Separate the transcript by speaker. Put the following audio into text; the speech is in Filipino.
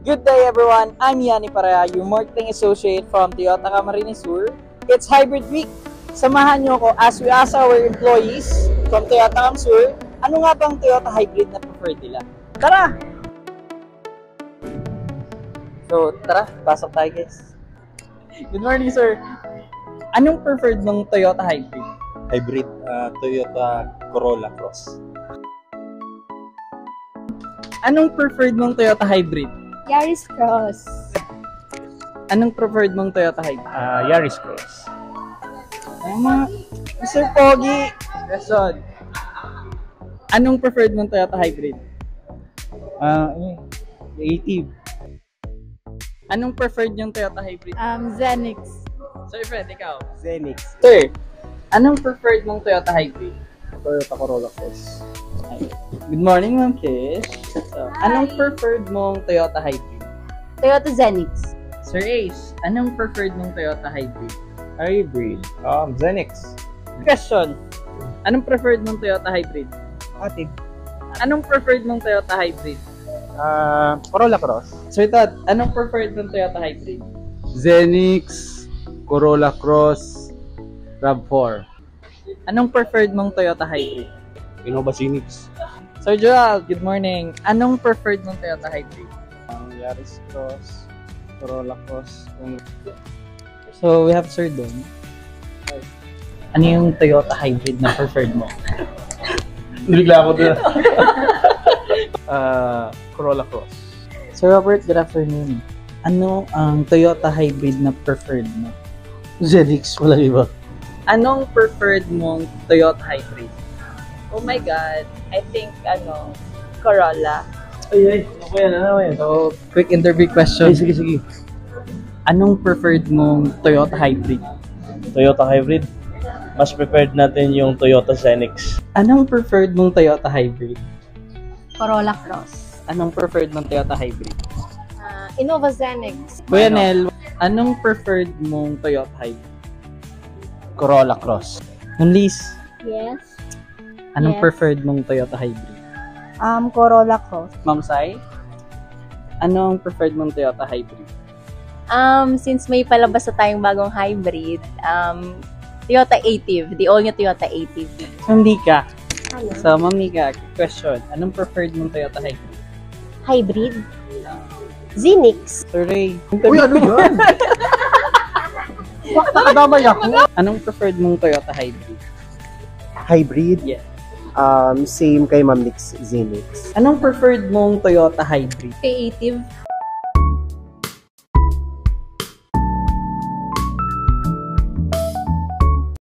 Speaker 1: Good day everyone, I'm Yanni Paraya, your marketing associate from Toyota Camarines Sur. It's Hybrid Week. Samahan niyo ako as we ask our employees from Toyota Cam Sur, ano nga bang Toyota Hybrid na preferred nila? Tara! So, tara, pasok tayo guys. Good morning sir. Anong preferred mong Toyota Hybrid?
Speaker 2: Hybrid Toyota Corolla Cross.
Speaker 1: Anong preferred mong Toyota Hybrid?
Speaker 3: Yaris Cross.
Speaker 1: Anong preferred mong Toyota Hybrid?
Speaker 2: Yaris Cross.
Speaker 1: Tama. Mr. Pogi. Question. Anong preferred mong Toyota Hybrid?
Speaker 2: Native.
Speaker 1: Anong preferred yung Toyota Hybrid?
Speaker 3: Zenix.
Speaker 1: Sir Fred, ikaw.
Speaker 2: Zenix.
Speaker 1: Sir, anong preferred mong Toyota Hybrid?
Speaker 2: Toyota Corolla Cross.
Speaker 1: Good morning, Ma'am Kish. So, anong preferred mong Toyota Hybrid?
Speaker 3: Toyota Zenix.
Speaker 1: Sir Ace, anong preferred mong Toyota Hybrid?
Speaker 2: Hybrid. Zenix.
Speaker 1: Question. Anong preferred mong Toyota Hybrid?
Speaker 2: Active.
Speaker 1: Anong preferred mong Toyota Hybrid?
Speaker 2: Corolla Cross.
Speaker 1: Sir Todd, anong preferred mong Toyota Hybrid?
Speaker 2: Zenix. Corolla Cross. RAV4.
Speaker 1: Anong preferred mong Toyota Hybrid?
Speaker 2: Innova Zenix.
Speaker 1: Sir Joel, good morning. Anong preferred mong Toyota Hybrid?
Speaker 2: Yaris Cross. Corolla Cross.
Speaker 1: So, we have Sir Don. Ano yung Toyota Hybrid na preferred mo?
Speaker 2: Nabigla ako doon. Corolla Cross.
Speaker 1: Sir Robert, good afternoon. Ano ang Toyota Hybrid na preferred mo?
Speaker 2: Zenix. Wala iba.
Speaker 1: Anong preferred mong Toyota Hybrid? Oh my God, I think, Corolla.
Speaker 2: Ay. Ano yan?
Speaker 1: So, quick interview question.
Speaker 2: Sige.
Speaker 1: Anong preferred mong Toyota Hybrid?
Speaker 4: Toyota Hybrid. Mas preferred natin yung Toyota Zenix.
Speaker 1: Anong preferred mong Toyota Hybrid?
Speaker 3: Corolla Cross.
Speaker 1: Anong preferred mong Toyota Hybrid?
Speaker 3: Innova Zenix.
Speaker 1: Kuya Nel, anong preferred mong Toyota Hybrid?
Speaker 4: Corolla Cross.
Speaker 1: Liz,
Speaker 3: Yes.
Speaker 1: anong
Speaker 3: Yes.
Speaker 1: preferred mong Toyota Hybrid?
Speaker 3: Corolla Cross.
Speaker 1: Ma'am Sai, anong preferred mong Toyota Hybrid?
Speaker 3: Since may palabas na tayong bagong hybrid, Toyota Active. The all-new Toyota Active.
Speaker 1: So, Mika.
Speaker 3: Ano?
Speaker 1: So, Ma'am Mika, question. Anong preferred mong Toyota Hybrid?
Speaker 3: Hybrid? Zenix.
Speaker 1: So, Ray.
Speaker 2: Uy, ano yun? Bakit nakadamay ako?
Speaker 1: Anong preferred mong Toyota Hybrid?
Speaker 5: Hybrid?
Speaker 1: Yeah.
Speaker 5: Same kay Ma'am Nix, Zenix.
Speaker 1: Anong preferred mong Toyota Hybrid?
Speaker 3: Active.